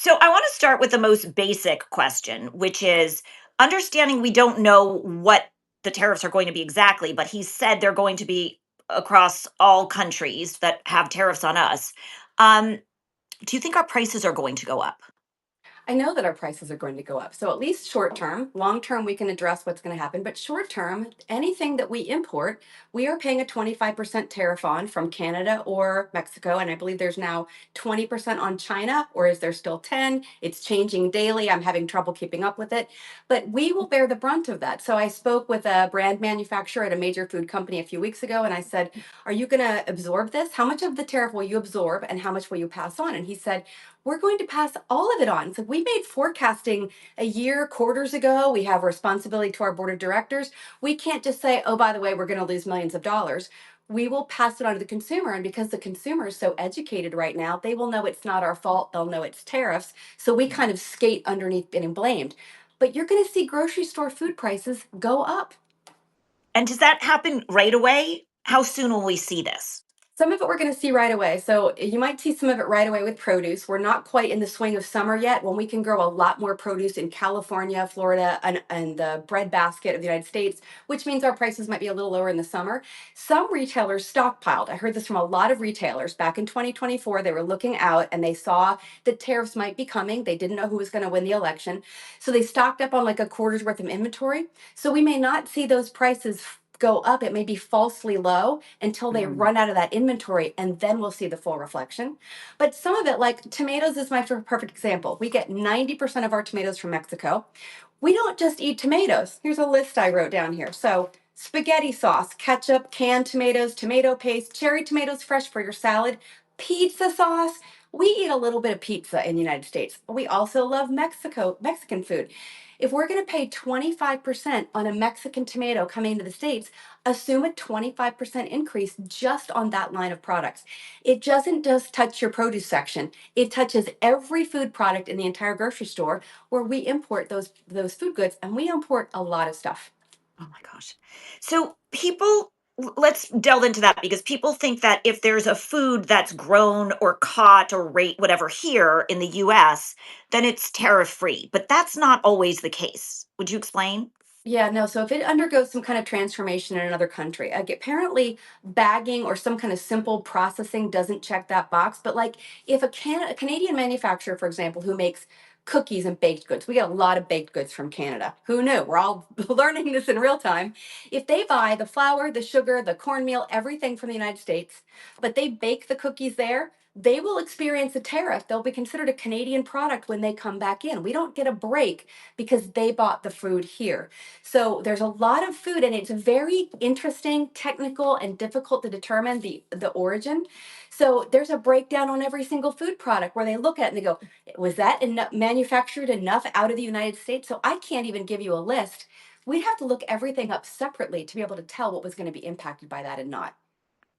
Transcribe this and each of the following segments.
So I want to start with the most basic question, which is understanding we don't know what the tariffs are going to be exactly, but he said they're going to be across all countries that have tariffs on us. Um, do you think our prices are going to go up? I know that our prices are going to go up. So at least short term, long term, we can address what's going to happen. But short term, anything that we import, we are paying a 25% tariff on from Canada or Mexico. And I believe there's now 20% on China, or is there still 10? It's changing daily. I'm having trouble keeping up with it. But we will bear the brunt of that. So I spoke with a brand manufacturer at a major food company a few weeks ago, and I said, are you going to absorb this? How much of the tariff will you absorb and how much will you pass on? And he said, we're going to pass all of it on. So we made forecasting a year, quarters ago. We have responsibility to our board of directors. We can't just say, oh, by the way, we're going to lose millions of dollars. We will pass it on to the consumer. And because the consumer is so educated right now, they will know it's not our fault. They'll know it's tariffs. So we kind of skate underneath getting blamed. But you're going to see grocery store food prices go up. And does that happen right away? How soon will we see this? Some of it we're going to see right away. So you might see some of it right away with produce. We're not quite in the swing of summer yet when we can grow a lot more produce in California, Florida, and the breadbasket of the United States, which means our prices might be a little lower in the summer. Some retailers stockpiled. I heard this from a lot of retailers back in 2024. They were looking out and they saw that tariffs might be coming. They didn't know who was going to win the election. So they stocked up on like a quarter's worth of inventory. So we may not see those prices go up. It may be falsely low until they Mhm. run out of that inventory, and then we'll see the full reflection. But some of it, like tomatoes, is my perfect example. We get 90% of our tomatoes from Mexico. We don't just eat tomatoes. Here's a list I wrote down here. So, spaghetti sauce, ketchup, canned tomatoes, tomato paste, cherry tomatoes fresh for your salad, pizza sauce. We eat a little bit of pizza in the United States. We also love Mexican food. If we're going to pay 25% on a Mexican tomato coming into the States, assume a 25% increase just on that line of products. It doesn't just touch your produce section, it touches every food product in the entire grocery store where we import those food goods, and we import a lot of stuff. Oh my gosh. So let's delve into that because people think that if there's a food that's grown or caught or rate whatever here in the US, then it's tariff free. But that's not always the case. Would you explain? Yeah, no. So if it undergoes some kind of transformation in another country, apparently bagging or some kind of simple processing doesn't check that box. But like if a Canadian manufacturer, for example, who makes cookies and baked goods, we get a lot of baked goods from Canada. Who knew? We're all learning this in real time. If they buy the flour, the sugar, the cornmeal, everything from the United States, but they bake the cookies there, they will experience a tariff. They'll be considered a Canadian product when they come back in. We don't get a break because they bought the food here. So there's a lot of food, and it's very interesting, technical, and difficult to determine the origin. So there's a breakdown on every single food product where they look at it and they go, was that manufactured enough out of the United States? So I can't even give you a list. We'd have to look everything up separately to be able to tell what was going to be impacted by that and not.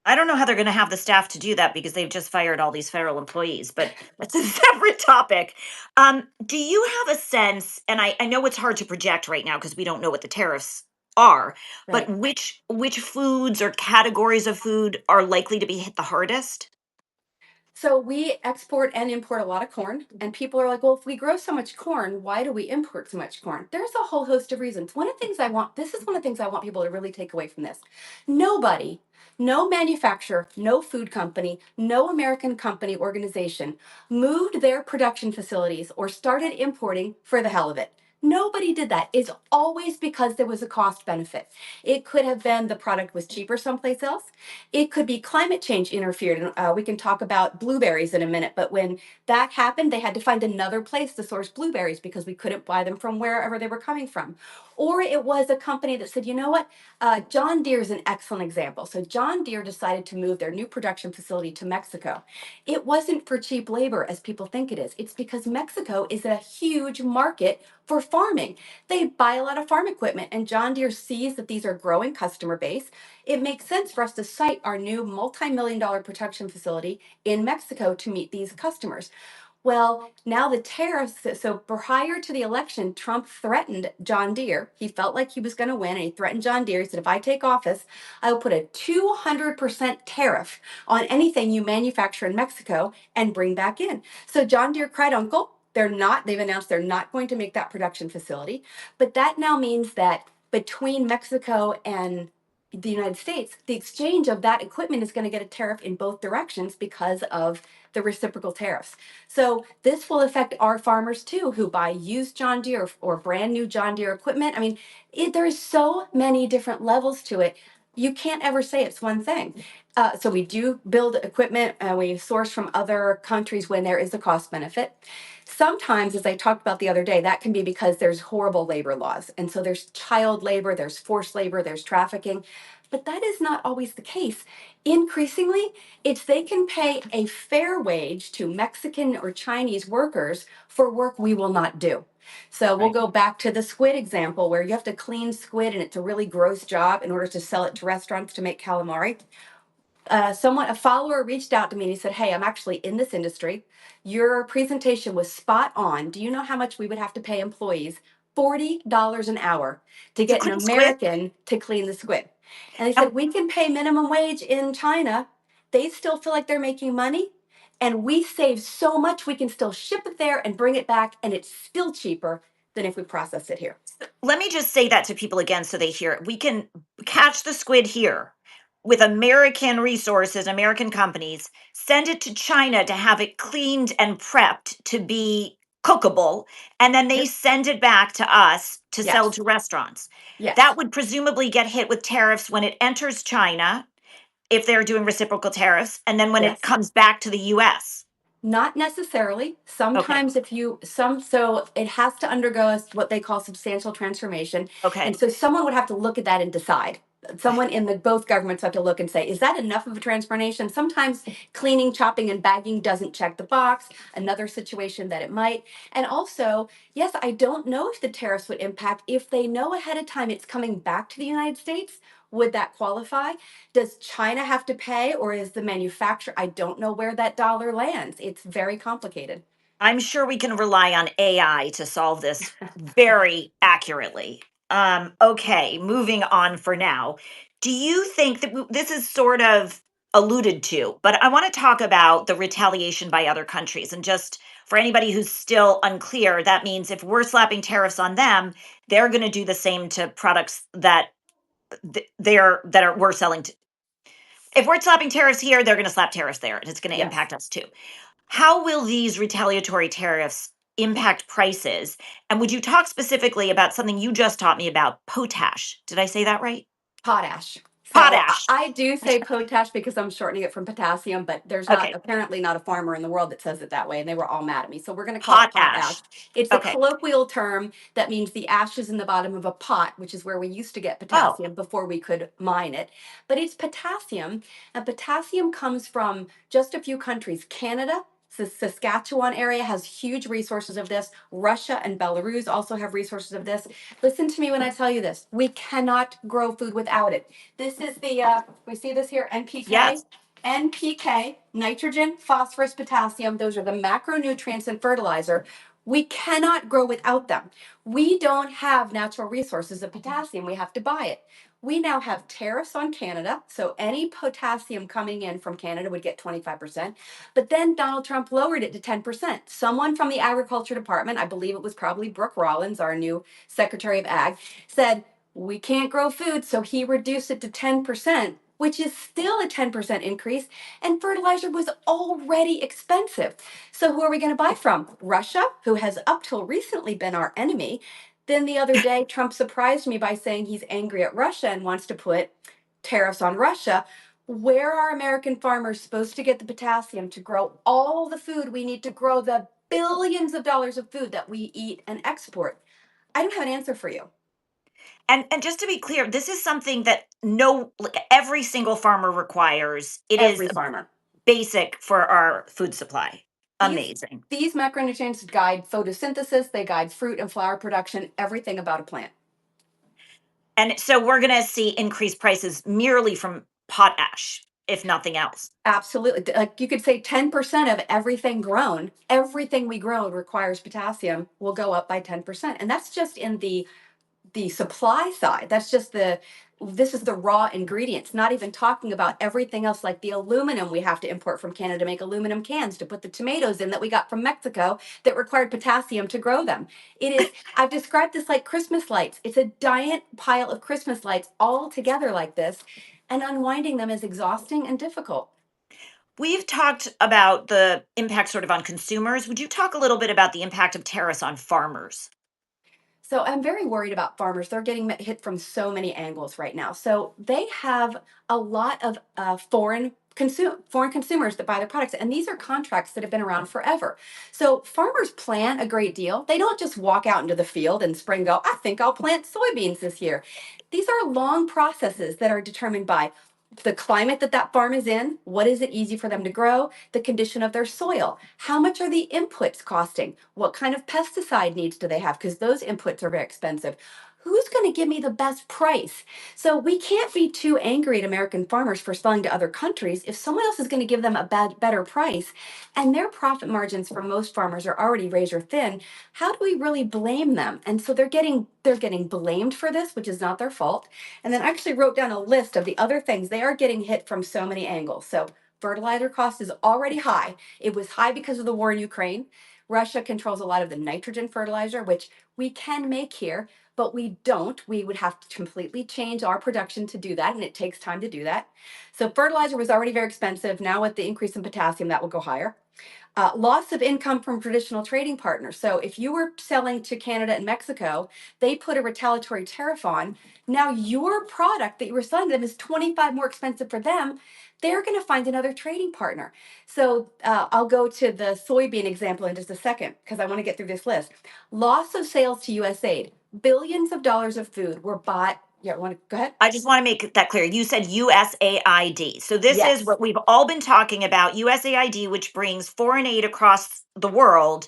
I don't know how they're going to have the staff to do that because they've just fired all these federal employees, but that's a separate topic. Do you have a sense, and I know it's hard to project right now because we don't know what the tariffs are, but Right. which foods or categories of food are likely to be hit the hardest? So we export and import a lot of corn, and people are like, "Well, if we grow so much corn, why do we import so much corn?" There's a whole host of reasons. One of the things I want, this is one of the things I want people to really take away from this. Nobody, no manufacturer, no food company, no American company organization moved their production facilities or started importing for the hell of it. Nobody did that. It's always because there was a cost benefit. It could have been the product was cheaper someplace else. It could be climate change interfered. And we can talk about blueberries in a minute. But when that happened, they had to find another place to source blueberries because we couldn't buy them from wherever they were coming from. Or it was a company that said, you know what? John Deere is an excellent example. So John Deere decided to move their new production facility to Mexico. It wasn't for cheap labor as people think it is. It's because Mexico is a huge market for farming. They buy a lot of farm equipment, and John Deere sees that these are growing customer base. It makes sense for us to site our new multi-million dollar production facility in Mexico to meet these customers. Well, now the tariffs, so prior to the election, Trump threatened John Deere. He felt like he was going to win, and he threatened John Deere. He said, if I take office, I will put a 200% tariff on anything you manufacture in Mexico and bring back in. So John Deere cried uncle. They've announced they're not going to make that production facility. But that now means that between Mexico and the United States, the exchange of that equipment is going to get a tariff in both directions because of the reciprocal tariffs. So this will affect our farmers too, who buy used John Deere or brand new John Deere equipment. I mean, there's so many different levels to it. You can't ever say it's one thing. So we do build equipment and we source from other countries when there is a cost benefit. Sometimes, as I talked about the other day, that can be because there's horrible labor laws. And so there's child labor, there's forced labor, there's trafficking. But that is not always the case. Increasingly, it's they can pay a fair wage to Mexican or Chinese workers for work we will not do. So we'll Right. go back to the squid example where you have to clean squid and it's a really gross job in order to sell it to restaurants to make calamari. A follower reached out to me and he said, "Hey, I'm actually in this industry. Your presentation was spot on. Do you know how much we would have to pay employees? $40 an hour to To get an clean squid? American to clean the squid." And they And said, "We can pay minimum wage in China. They still feel like they're making money. And we save so much, we can still ship it there and bring it back. And it's still cheaper than if we process it here." let me just say that to people again so they hear it. We can catch the squid here with American resources, American companies, send it to China to have it cleaned and prepped to be cookable, and then they Yep. send it back to us to sell Yes. to restaurants. That Yes. would presumably get hit with tariffs when it enters China, if they're doing reciprocal tariffs, and then when it Yes. comes back to the US. Not necessarily. Okay. Sometimes if you some so it has to undergo what they call substantial transformation. And Okay. so someone would have to look at that and decide. Someone in the both governments have to look and say, is that enough of a transformation? Sometimes cleaning, chopping, and bagging doesn't check the box. Another situation that it might. And also, yes, I don't know if the tariffs would impact if they know ahead of time it's coming back to the United States. Would that qualify? Does China have to pay or is the manufacturer? I don't know where that dollar lands. It's very complicated. I'm sure we can rely on AI to solve this very accurately. Okay, moving on for now. Do you think that this is sort of alluded to, but I want to talk about the retaliation by other countries. And just for anybody who's still unclear, that means if we're slapping tariffs on them, they're going to do the same to products that we're selling to. If we're slapping tariffs here, they're going to slap tariffs there, and it's going to Yes. impact us too. How will these retaliatory tariffs impact prices? And would you talk specifically about something you just taught me about, potash? Did I say that right? Potash. So Potash. I do say potash because I'm shortening it from potassium, but there's not Okay, apparently not a farmer in the world that says it that way, and they were all mad at me. So we're going to call it potash. potash. It's a Okay. colloquial term that means the ashes in the bottom of a pot, which is where we used to get Oh, potassium before we could mine it. But it's potassium, and potassium comes from just a few countries. Canada, the Saskatchewan area has huge resources of this. Russia and Belarus also have resources of this. Listen to me when I tell you this. We cannot grow food without it. This is we see this here, NPK. yes. NPK, nitrogen, phosphorus, potassium, those are the macronutrients in fertilizer. We cannot grow without them. We don't have natural resources of potassium. We have to buy it. We now have tariffs on Canada. So any potassium coming in from Canada would get 25%. But then Donald Trump lowered it to 10%. Someone from the Agriculture Department, I believe it was probably Brooke Rollins, our new Secretary of Ag, said, we can't grow food. So he reduced it to 10%, which is still a 10% increase. And fertilizer was already expensive. So who are we going to buy from? Russia, who has up till recently been our enemy. Then the other day, Trump surprised me by saying he's angry at Russia and wants to put tariffs on Russia. Where are American farmers supposed to get the potassium to grow all the food we need to grow the billions of dollars of food that we eat and export? I don't have an answer for you. And just to be clear, this is something that no like, every single farmer requires. It is Every farmer. basic for our food supply. These Amazing. these macronutrients guide photosynthesis, they guide fruit and flower production, everything about a plant. And so we're going to see increased prices merely from potash, if nothing else. Absolutely. Like you could say 10% of everything we grow requires potassium will go up by 10%. And that's just in the the supply side. That's just the this is the raw ingredients, not even talking about everything else like the aluminum we have to import from Canada to make aluminum cans to put the tomatoes in that we got from Mexico that required potassium to grow them. It is, I've described this like Christmas lights. It's a giant pile of Christmas lights all together like this, and unwinding them is exhausting and difficult. We've talked about the impact sort of on consumers. Would you talk a little bit about the impact of tariffs on farmers? So I'm very worried about farmers. They're getting hit from so many angles right now. So they have a lot of foreign consumers that buy their products, and these are contracts that have been around forever. So farmers plan a great deal. They don't just walk out into the field in spring and go, "I think I'll plant soybeans this year." These are long processes that are determined by the climate that that farm is in, what is it easy for them to grow, the condition of their soil, how much are the inputs costing, what kind of pesticide needs do they have, because those inputs are very expensive. Who's going to give me the best price? So we can't be too angry at American farmers for selling to other countries if someone else is going to give them a better price, and their profit margins for most farmers are already razor thin. How do we really blame them? And so they're getting blamed for this, which is not their fault. And then I actually wrote down a list of the other things they are getting hit from so many angles. So fertilizer cost is already high. It was high because of the war in Ukraine. Russia controls a lot of the nitrogen fertilizer, which we can make here, but we don't. We would have to completely change our production to do that, and it takes time to do that. So fertilizer was already very expensive. Now with the increase in potassium, that will go higher. Loss of income from traditional trading partners. So if you were selling to Canada and Mexico, they put a retaliatory tariff on. Now your product that you were selling to them is 25 more expensive for them. They're going to find another trading partner. So I'll go to the soybean example in just a second because I want to get through this list. Loss of sales to USAID. Billions of dollars of food were bought. Yeah, want to go ahead? I just want to make that clear. You said USAID. So this is Yes. what we've all been talking about, USAID, which brings foreign aid across the world,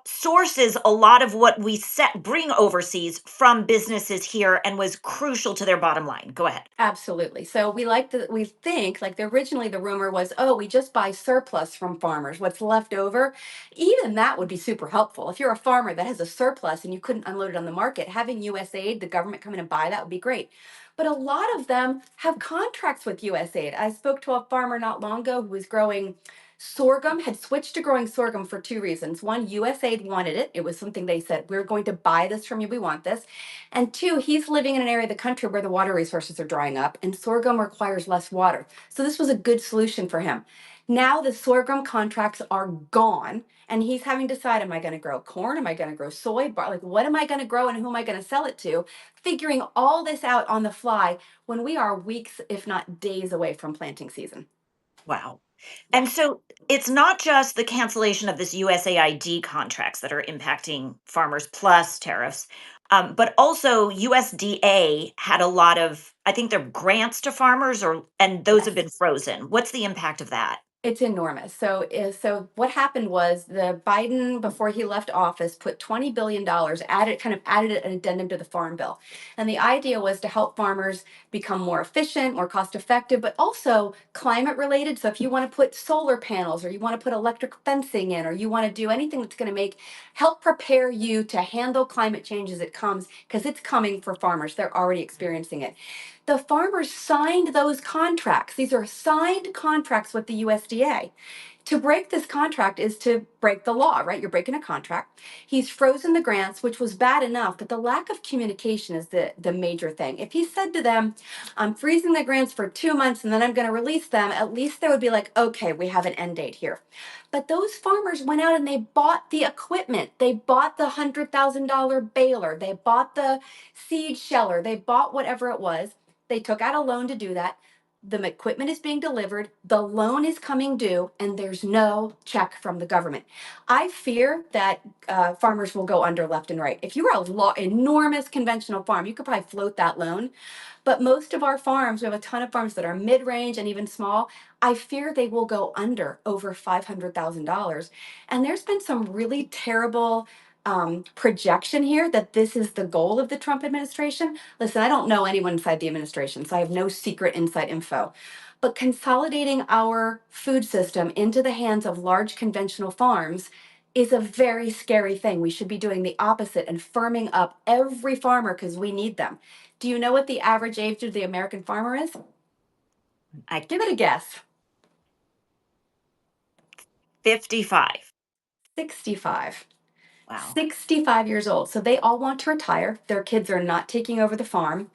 sources a lot of what we bring overseas from businesses here and was crucial to their bottom line. Go ahead. Absolutely. So we think like originally the rumor was, oh, we just buy surplus from farmers, what's left over. Even that would be super helpful. If you're a farmer that has a surplus and you couldn't unload it on the market, having USAID, the government come in and buy that would be great. But a lot of them have contracts with USAID. I spoke to a farmer not long ago who was growing sorghum, had switched to growing sorghum for two reasons. One, USAID wanted it. It was something they said, we're going to buy this from you. We want this. And two, he's living in an area of the country where the water resources are drying up and sorghum requires less water. So this was a good solution for him. Now the sorghum contracts are gone and he's having to decide, am I going to grow corn? Am I going to grow soy? Like, what am I going to grow and who am I going to sell it to? Figuring all this out on the fly when we are weeks, if not days away from planting season. Wow. Yeah. And so it's not just the cancellation of this USAID contracts that are impacting farmers plus tariffs, but also USDA had a lot of, I think they're grants to farmers, and those have Yes. been frozen. What's the impact of that? It's enormous. So what happened was the Biden, before he left office, put $20 billion, added an addendum to the farm bill. And the idea was to help farmers become more efficient, more cost effective, but also climate related. So if you want to put solar panels or you want to put electric fencing in, or you want to do anything that's going to help prepare you to handle climate change as it comes, because it's coming for farmers. They're already experiencing it. The farmers signed those contracts. These are signed contracts with the USDA. To break this contract is to break the law, right? You're breaking a contract. He's frozen the grants, which was bad enough, but the lack of communication is the major thing. If he said to them, I'm freezing the grants for 2 months and then I'm going to release them, at least they would be like, okay, we have an end date here. But those farmers went out and they bought the equipment. They bought the $100,000 baler. They bought the seed sheller. They bought whatever it was. They took out a loan to do that. The equipment is being delivered, the loan is coming due, and there's no check from the government. I fear that farmers will go under left and right. If you were enormous conventional farm, you could probably float that loan. But most of our farms, we have a ton of farms that are mid range and even small. I fear they will go under over $500,000. And there's been some really terrible projection here that this is the goal of the Trump administration. Listen, I don't know anyone inside the administration, so I have no secret inside info. But consolidating our food system into the hands of large conventional farms is a very scary thing. We should be doing the opposite and firming up every farmer because we need them. Do you know what the average age of the American farmer is? I Give it a guess. 55. 65. Wow. 65 years old. So they all want to retire. Their kids are not taking over the farm.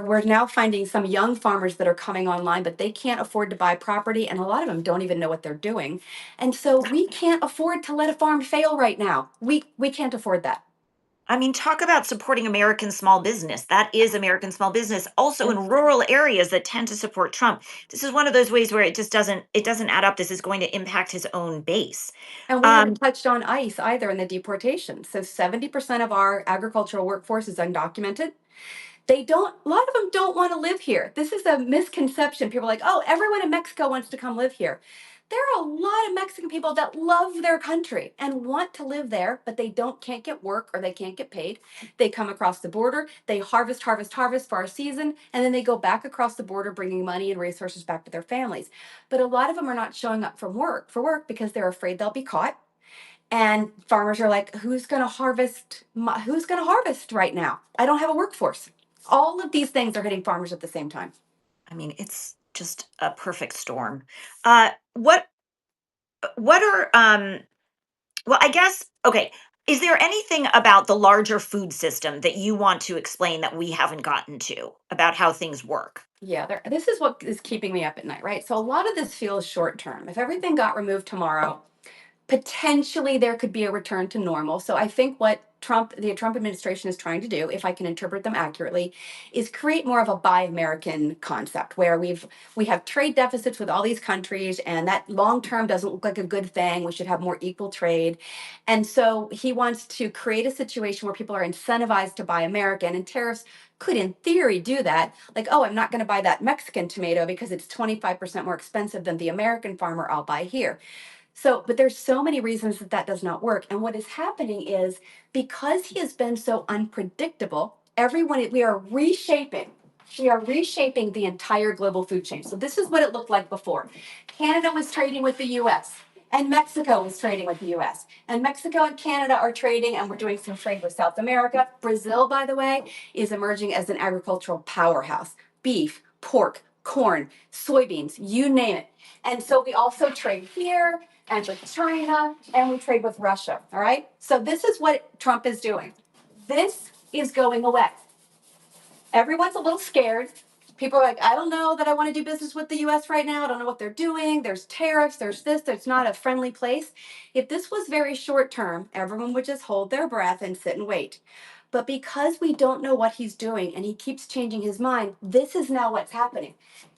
We're now finding some young farmers that are coming online, but they can't afford to buy property, and a lot of them don't even know what they're doing. And so we can't afford to let a farm fail right now. We can't afford that. I mean, talk about supporting American small business. That is American small business. Also And in rural areas that tend to support Trump. This is one of those ways where it doesn't add up. This is going to impact his own base. and we Um, haven't touched on ICE either in the deportation. So 70% of our agricultural workforce is undocumented. A lot of them don't want to live here. This is a misconception. People are like, oh, everyone in Mexico wants to come live here. There are a lot of Mexican people that love their country and want to live there, but they can't get work or they can't get paid. They come across the border, they harvest, harvest, harvest for a season, and then they go back across the border, bringing money and resources back to their families. But a lot of them are not showing up for work because they're afraid they'll be caught, and farmers are like, who's going to harvest right now? I don't have a workforce. All of these things are hitting farmers at the same time. I mean, it's just a perfect storm. What are well, I guess okay. Is there anything about the larger food system that you want to explain that we haven't gotten to about how things work? Yeah, this is what is keeping me up at night, right? So a lot of this feels short term. If everything got removed tomorrow, potentially there could be a return to normal. So I think what the Trump administration is trying to do, if I can interpret them accurately, is create more of a buy American concept where we have trade deficits with all these countries, and that long term doesn't look like a good thing. We should have more equal trade. And so he wants to create a situation where people are incentivized to buy American, and tariffs could in theory do that. Like, oh, I'm not going to buy that Mexican tomato because it's 25% more expensive than the American farmer I'll buy here. So, but there's so many reasons that that does not work. And what is happening is because he has been so unpredictable, we are reshaping the entire global food chain. So this is what it looked like before. Canada was trading with the US and Mexico was trading with the US. And Mexico and Canada are trading, and we're doing some trade with South America. Brazil, by the way, is emerging as an agricultural powerhouse. Beef, pork, corn, soybeans, you name it. And so we also trade here and with China, and we trade with Russia. All right. So this is what Trump is doing. This is going away. Everyone's a little scared. People are like, I don't know that I want to do business with the US right now. I don't know what they're doing. There's tariffs, there's this, there's not a friendly place. If this was very short term, everyone would just hold their breath and sit and wait. But because we don't know what he's doing and he keeps changing his mind, this is now what's happening.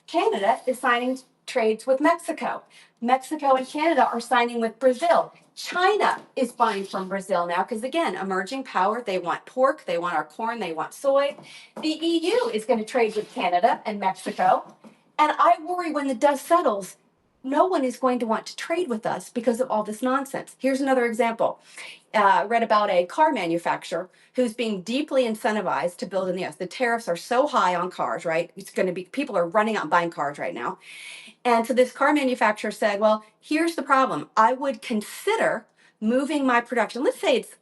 Canada is signing trades with Mexico. Mexico and Canada are signing with Brazil. China is buying from Brazil now because, again, emerging power, they want pork, they want our corn, they want soy. The EU is going to trade with Canada and Mexico. And I worry when the dust settles, no one is going to want to trade with us because of all this nonsense. Here's another example. Read about a car manufacturer who's being deeply incentivized to build in the US. The tariffs are so high on cars, right? It's going to be, people are running out and buying cars right now. And so this car manufacturer said, well, here's the problem. I would consider moving my production. Let's say it's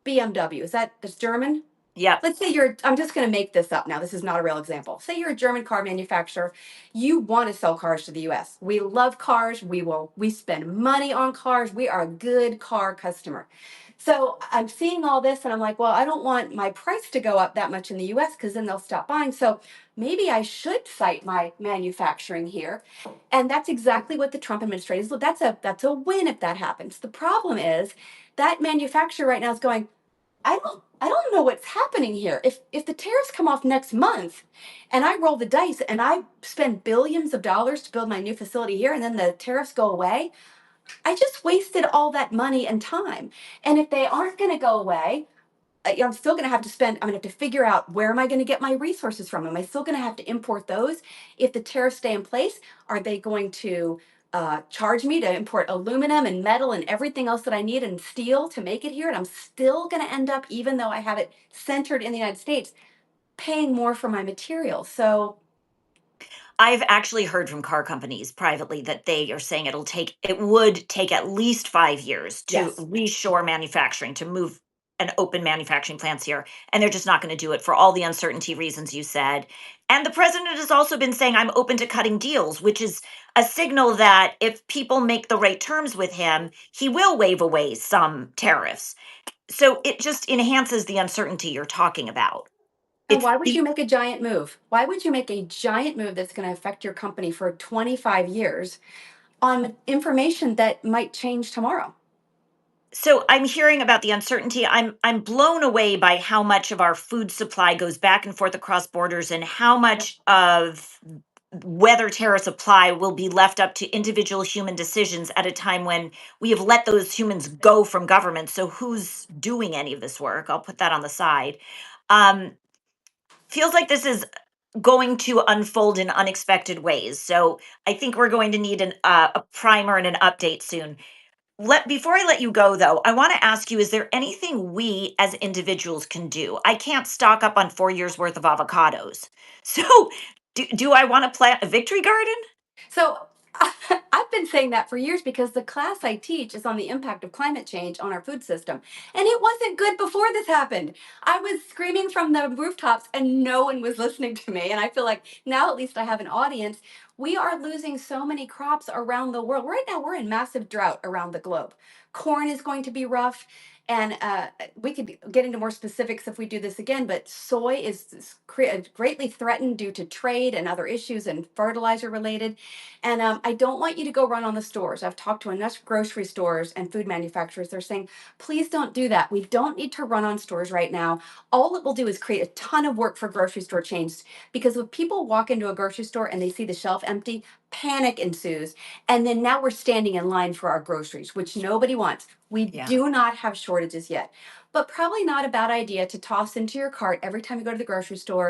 BMW. That's German? Yep. Let's say I'm just going to make this up now. This is not a real example. Say you're a German car manufacturer. You want to sell cars to the US. We love cars. We spend money on cars. We are a good car customer. So I'm seeing all this and I'm like, well, I don't want my price to go up that much in the US because then they'll stop buying. So maybe I should site my manufacturing here. And that's exactly what the Trump administration is. That's a win if that happens. The problem is that manufacturer right now is going, I don't know what's happening here. If the tariffs come off next month and I roll the dice and I spend billions of dollars to build my new facility here and then the tariffs go away, I just wasted all that money and time. And if they aren't going to go away, I'm still going to have to spend, I'm going to have to figure out where am I going to get my resources from? Am I still going to have to import those? If the tariffs stay in place, are they going to charge me to import aluminum and metal and everything else that I need and steel to make it here? And I'm still going to end up, even though I have it centered in the United States, paying more for my materials. So I've actually heard from car companies privately that they are saying it would take at least 5 years to Yes. reshore manufacturing, to move and open manufacturing plants here, and they're just not gonna do it for all the uncertainty reasons you said. And the president has also been saying, "I'm open to cutting deals," which is a signal that if people make the right terms with him, he will waive away some tariffs. So it just enhances the uncertainty you're talking about. And It's why would you make a giant move? Why would you make a giant move that's going to affect your company for 25 years on information that might change tomorrow? So I'm hearing about the uncertainty. I'm blown away by how much of our food supply goes back and forth across borders, and how Yep. much of whether tariffs apply will be left up to individual human decisions at a time when we have let those humans go from government. So who's doing any of this work? I'll put that on the side. Um, Feels like this is going to unfold in unexpected ways. So I think we're going to need a primer and an update soon. Before I let you go, though, I want to ask you, is there anything we as individuals can do? I can't stock up on 4 years worth of avocados. So do I want to plant a victory garden? So I've been saying that for years because the class I teach is on the impact of climate change on our food system. And it wasn't good before this happened. I was screaming from the rooftops and no one was listening to me. And I feel like now at least I have an audience. We are losing so many crops around the world. Right now, we're in massive drought around the globe. Corn is going to be rough. And we could get into more specifics if we do this again, but soy is greatly threatened due to trade and other issues and fertilizer related. And I don't want you to go run on the stores. I've talked to enough grocery stores and food manufacturers. They're saying, please don't do that. We don't need to run on stores right now. All it will do is create a ton of work for grocery store chains because if people walk into a grocery store and they see the shelf empty, panic ensues. And then now we're standing in line for our groceries, which nobody wants. We Yeah. do not have shortages yet, but probably not a bad idea to toss into your cart every time you go to the grocery store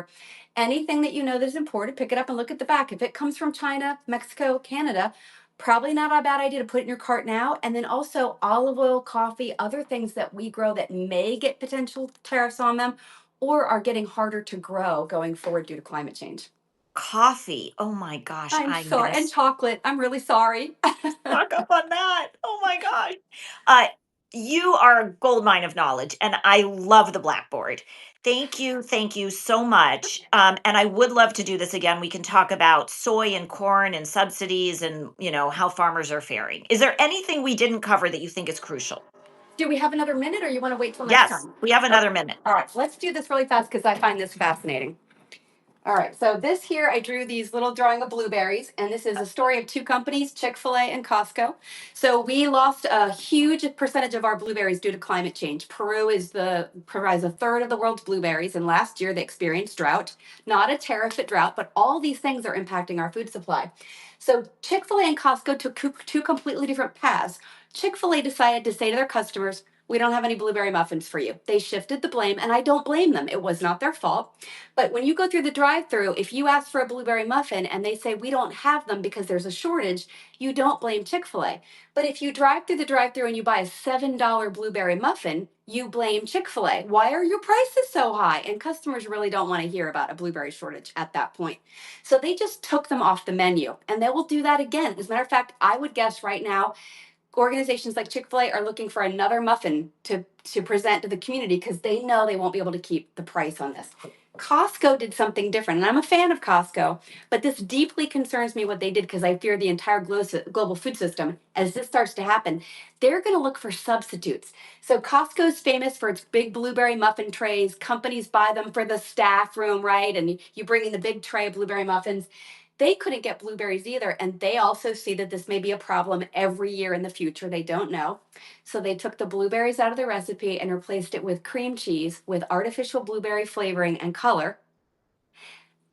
anything that you know that is imported, pick it up and look at the back. If it comes from China, Mexico, Canada, probably not a bad idea to put it in your cart now. And then also olive oil, coffee, other things that we grow that may get potential tariffs on them or are getting harder to grow going forward due to climate change. Coffee. Oh my gosh, I'm I'm sorry. gonna And chocolate. I'm really sorry. stock up on that. Oh my gosh. Uh, you are a gold mine of knowledge, and I love the blackboard. Thank you so much. And I would love to do this again. We can talk about soy and corn and subsidies, and how farmers are faring. Is there anything we didn't cover that you think is crucial? Do we have another minute or you want to wait till next Yes, time? we have Okay. another minute. All right. Let's do this really fast because I find this fascinating. All right, so this here, I drew these little drawing of blueberries, and this is a story of two companies, Chick-fil-A and Costco. So we lost a huge percentage of our blueberries due to climate change. Peru provides a third of the world's blueberries, and last year they experienced drought. Not a tariff at drought, but all these things are impacting our food supply. So Chick-fil-A and Costco took two completely different paths. Chick-fil-A decided to say to their customers, we don't have any blueberry muffins for you. They shifted the blame, and I don't blame them. It was not their fault. But when you go through the drive through, if you ask for a blueberry muffin and they say we don't have them because there's a shortage, you don't blame Chick fil A. But if you drive through the drive through and you buy a $7 blueberry muffin, you blame Chick fil A. Why are your prices so high? And customers really don't want to hear about a blueberry shortage at that point. So they just took them off the menu and they will do that again. As a matter of fact, I would guess right now organizations like Chick-fil-A are looking for another muffin to present to the community because they know they won't be able to keep the price on this. Costco did something different, and I'm a fan of Costco, but this deeply concerns me what they did because I fear the entire global food system as this starts to happen. They're going to look for substitutes. So Costco is famous for its big blueberry muffin trays. Companies buy them for the staff room, right? And you bring in the big tray of blueberry muffins. They couldn't get blueberries either. And they also see that this may be a problem every year in the future. They don't know. So they took the blueberries out of the recipe and replaced it with cream cheese with artificial blueberry flavoring and color.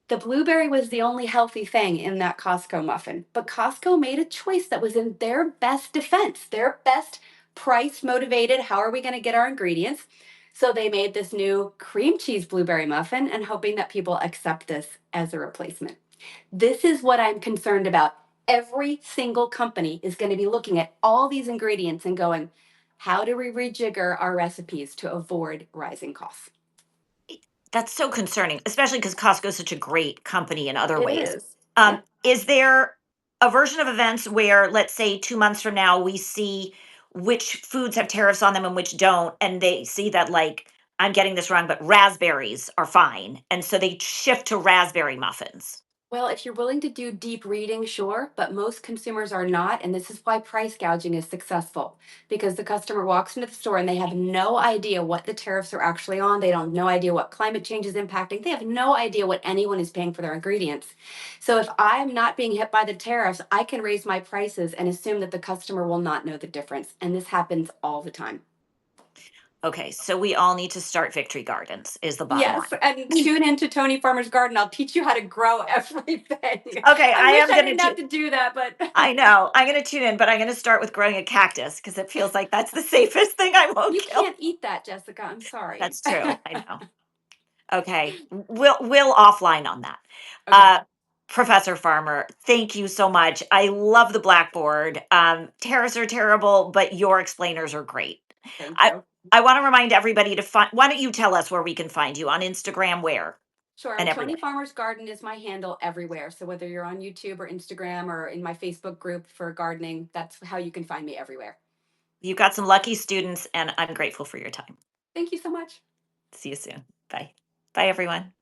The blueberry was the only healthy thing in that Costco muffin. But Costco made a choice that was in their best defense, their best price motivated. How are we going to get our ingredients? So they made this new cream cheese blueberry muffin and hoping that people accept this as a replacement. This is what I'm concerned about. Every single company is going to be looking at all these ingredients and going, how do we rejigger our recipes to avoid rising costs? That's so concerning, especially because Costco is such a great company in other It ways. is. Yeah. Is there a version of events where, let's say, 2 months from now, we see which foods have tariffs on them and which don't, and they see that, like, I'm getting this wrong, but raspberries are fine, and so they shift to raspberry muffins? Well, if you're willing to do deep reading, sure, but most consumers are not. And this is why price gouging is successful because the customer walks into the store and they have no idea what the tariffs are actually on. They don't no idea what climate change is impacting. They have no idea what anyone is paying for their ingredients. So if I'm not being hit by the tariffs, I can raise my prices and assume that the customer will not know the difference. And this happens all the time. Okay, so we all need to start victory gardens, is the bottom Yes, line. and tune into Toni Farmer's Garden. I'll teach you how to grow everything. Okay, I I wish am I gonna didn't do. have to do that, but I know. I'm gonna tune in, but I'm gonna start with growing a cactus because it feels like that's the safest thing I won't you kill. can't eat that, Jessica. I'm sorry. That's true. I know. Okay, we'll offline on that. Okay, Uh, Professor Farmer, thank you so much. I love the blackboard. Tariffs are terrible, but your explainers are great. thank I you. I want to remind everybody to find. Why don't you tell us where we can find you on Instagram? Where Sure. and Toni everywhere. Farmer's Garden is my handle everywhere. So whether you're on YouTube or Instagram or in my Facebook group for gardening, that's how you can find me everywhere. You've got some lucky students, and I'm grateful for your time. Thank you so much. See you soon. Bye. Bye, everyone.